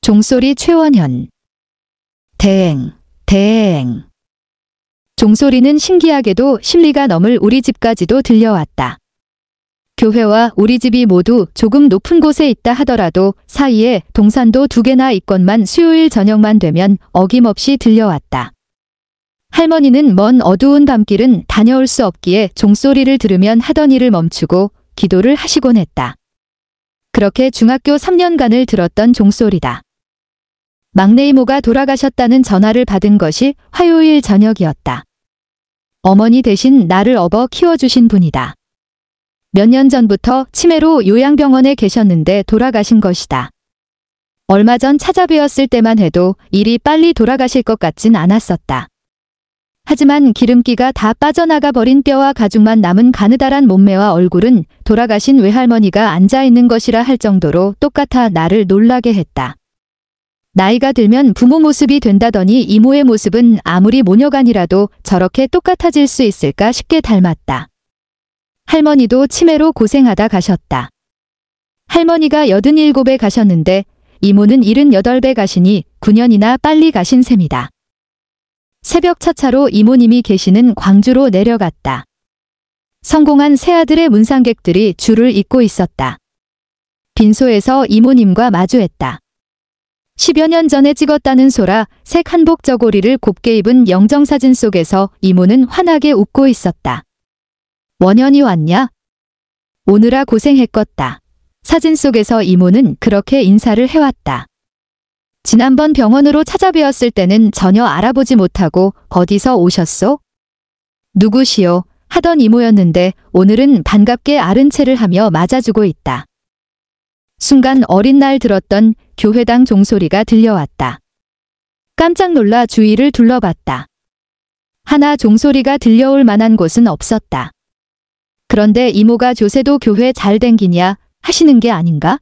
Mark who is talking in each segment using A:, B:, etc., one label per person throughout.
A: 종소리 최원현. 대행, 대행. 종소리는 신기하게도 십리가 넘을 우리 집까지도 들려왔다. 교회와 우리 집이 모두 조금 높은 곳에 있다 하더라도 사이에 동산도 2개나 있건만 수요일 저녁만 되면 어김없이 들려왔다. 할머니는 먼 어두운 밤길은 다녀올 수 없기에 종소리를 들으면 하던 일을 멈추고 기도를 하시곤 했다. 그렇게 중학교 3년간을 들었던 종소리다. 막내 이모가 돌아가셨다는 전화를 받은 것이 화요일 저녁이었다. 어머니 대신 나를 업어 키워주신 분이다. 몇 년 전부터 치매로 요양병원에 계셨는데 돌아가신 것이다. 얼마 전 찾아뵈었을 때만 해도 일이 빨리 돌아가실 것 같진 않았었다. 하지만 기름기가 다 빠져나가 버린 뼈와 가죽만 남은 가느다란 몸매와 얼굴은 돌아가신 외할머니가 앉아있는 것이라 할 정도로 똑같아 나를 놀라게 했다. 나이가 들면 부모 모습이 된다더니 이모의 모습은 아무리 모녀간이라도 저렇게 똑같아질 수 있을까 싶게 닮았다. 할머니도 치매로 고생하다 가셨다. 할머니가 87에 가셨는데 이모는 78에 가시니 9년이나 빨리 가신 셈이다. 새벽 첫 차로 이모님이 계시는 광주로 내려갔다. 성공한 새아들의 문상객들이 줄을 잇고 있었다. 빈소에서 이모님과 마주했다. 10여 년 전에 찍었다는 소라 색 한복 저고리를 곱게 입은 영정사진 속에서 이모는 환하게 웃고 있었다. 원현이 왔냐? 오느라 고생했겄다. 사진 속에서 이모는 그렇게 인사를 해왔다. 지난번 병원으로 찾아뵈었을 때는 전혀 알아보지 못하고 어디서 오셨소? 누구시오? 하던 이모였는데 오늘은 반갑게 아른 체를 하며 맞아주고 있다. 순간 어린 날 들었던 교회당 종소리가 들려왔다. 깜짝 놀라 주위를 둘러봤다. 하나 종소리가 들려올 만한 곳은 없었다. 그런데 이모가 조세도 교회 잘 댕기냐 하시는 게 아닌가?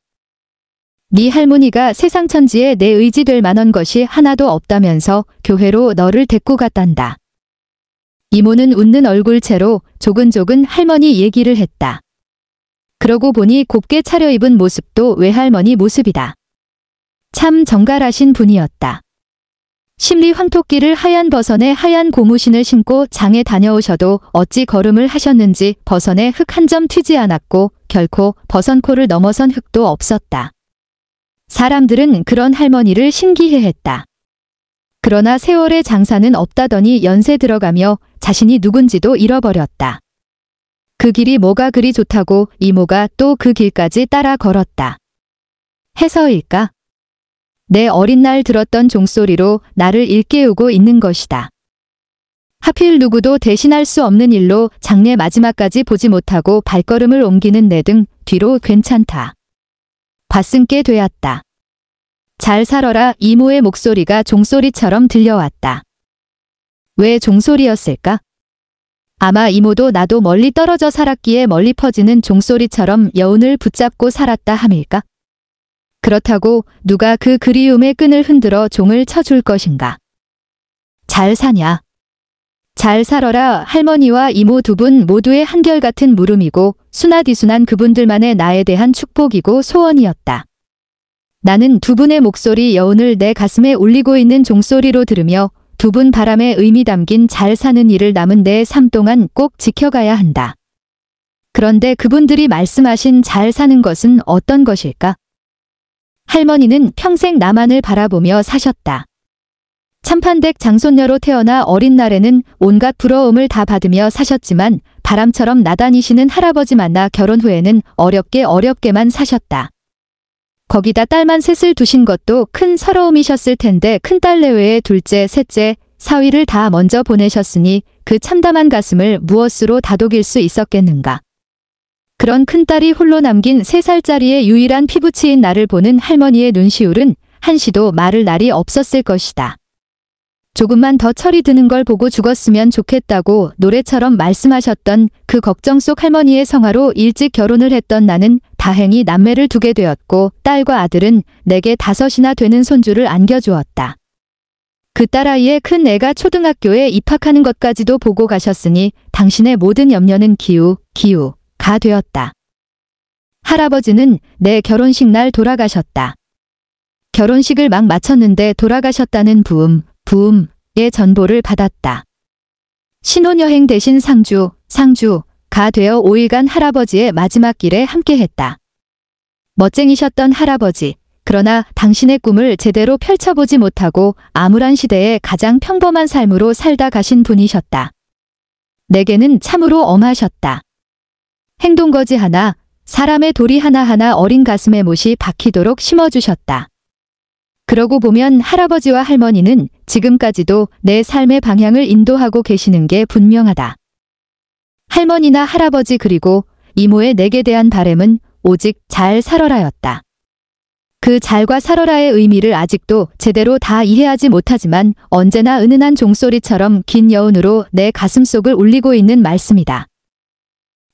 A: 네 할머니가 세상 천지에 내 의지될 만한 것이 하나도 없다면서 교회로 너를 데리고 갔단다. 이모는 웃는 얼굴채로 조근조근 할머니 얘기를 했다. 그러고 보니 곱게 차려입은 모습도 외할머니 모습이다. 참 정갈하신 분이었다. 십리 황토끼를 하얀 버선에 하얀 고무신을 신고 장에 다녀오셔도 어찌 걸음을 하셨는지 버선에 흙 한 점 튀지 않았고 결코 버선코를 넘어선 흙도 없었다. 사람들은 그런 할머니를 신기해했다. 그러나 세월의 장사는 없다더니 연세 들어가며 자신이 누군지도 잃어버렸다. 그 길이 뭐가 그리 좋다고 이모가 또 그 길까지 따라 걸었다. 해서일까? 내 어린 날 들었던 종소리로 나를 일깨우고 있는 것이다. 하필 누구도 대신할 수 없는 일로 장례 마지막까지 보지 못하고 발걸음을 옮기는 내 등 뒤로 괜찮다. 받승께 되었다. 잘 살아라 이모의 목소리가 종소리처럼 들려왔다. 왜 종소리였을까? 아마 이모도 나도 멀리 떨어져 살았기에 멀리 퍼지는 종소리처럼 여운을 붙잡고 살았다 함일까? 그렇다고 누가 그 그리움의 끈을 흔들어 종을 쳐줄 것인가? 잘 사냐? 잘 살아라 할머니와 이모 두 분 모두의 한결같은 물음이고 순하디순한 그분들만의 나에 대한 축복이고 소원이었다. 나는 두 분의 목소리 여운을 내 가슴에 울리고 있는 종소리로 들으며 두 분 바람에 의미 담긴 잘 사는 일을 남은 내 삶 동안 꼭 지켜가야 한다. 그런데 그분들이 말씀하신 잘 사는 것은 어떤 것일까? 할머니는 평생 나만을 바라보며 사셨다. 참판댁 장손녀로 태어나 어린 날에는 온갖 부러움을 다 받으며 사셨지만 바람처럼 나다니시는 할아버지 만나 결혼 후에는 어렵게만 사셨다. 거기다 딸만 셋을 두신 것도 큰 서러움이셨을 텐데 큰딸 내외에 둘째, 셋째, 사위를 다 먼저 보내셨으니 그 참담한 가슴을 무엇으로 다독일 수 있었겠는가. 그런 큰딸이 홀로 남긴 3살짜리의 유일한 피부치인 나를 보는 할머니의 눈시울은 한시도 마를 날이 없었을 것이다. 조금만 더 철이 드는 걸 보고 죽었으면 좋겠다고 노래처럼 말씀하셨던 그 걱정 속 할머니의 성화로 일찍 결혼을 했던 나는 다행히 남매를 두게 되었고 딸과 아들은 내게 5이나 되는 손주를 안겨주었다. 그 딸아이의 큰 애가 초등학교에 입학하는 것까지도 보고 가셨으니 당신의 모든 염려는 기우가 되었다. 할아버지는 내 결혼식 날 돌아가셨다. 결혼식을 막 마쳤는데 돌아가셨다는 부음의 전보를 받았다. 신혼여행 대신 상주가 되어 5일간 할아버지의 마지막 길에 함께했다. 멋쟁이셨던 할아버지, 그러나 당신의 꿈을 제대로 펼쳐보지 못하고 암울한 시대에 가장 평범한 삶으로 살다 가신 분이셨다. 내게는 참으로 엄하셨다. 행동거지 하나, 사람의 도리 하나하나 어린 가슴에 못이 박히도록 심어주셨다. 그러고 보면 할아버지와 할머니는 지금까지도 내 삶의 방향을 인도하고 계시는 게 분명하다. 할머니나 할아버지 그리고 이모의 내게 대한 바램은 오직 잘 살아라였다. 그 잘과 살아라의 의미를 아직도 제대로 다 이해하지 못하지만 언제나 은은한 종소리처럼 긴 여운으로 내 가슴속을 울리고 있는 말씀이다.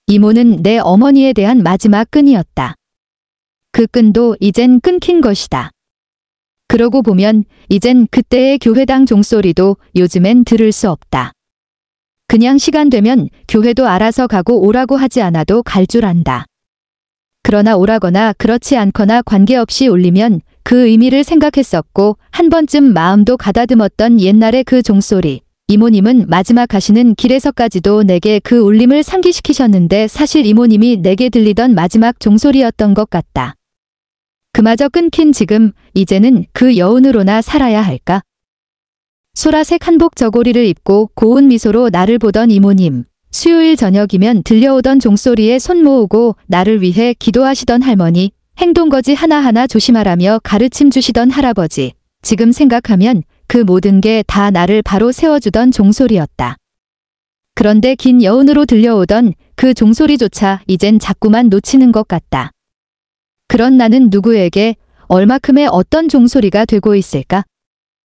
A: 이모는 내 어머니에 대한 마지막 끈이었다. 그 끈도 이젠 끊긴 것이다. 그러고 보면 이젠 그때의 교회당 종소리도 요즘엔 들을 수 없다. 그냥 시간 되면 교회도 알아서 가고 오라고 하지 않아도 갈 줄 안다. 그러나 오라거나 그렇지 않거나 관계없이 울리면 그 의미를 생각했었고 한 번쯤 마음도 가다듬었던 옛날의 그 종소리. 이모님은 마지막 가시는 길에서까지도 내게 그 울림을 상기시키셨는데 사실 이모님이 내게 들리던 마지막 종소리였던 것 같다. 그마저 끊긴 지금 이제는 그 여운으로나 살아야 할까? 소라색 한복 저고리를 입고 고운 미소로 나를 보던 이모님. 수요일 저녁이면 들려오던 종소리에 손 모으고 나를 위해 기도하시던 할머니, 행동거지 하나하나 조심하라며 가르침 주시던 할아버지. 지금 생각하면 그 모든 게 다 나를 바로 세워주던 종소리였다. 그런데 긴 여운으로 들려오던 그 종소리조차 이젠 자꾸만 놓치는 것 같다. 그런 나는 누구에게 얼마큼의 어떤 종소리가 되고 있을까?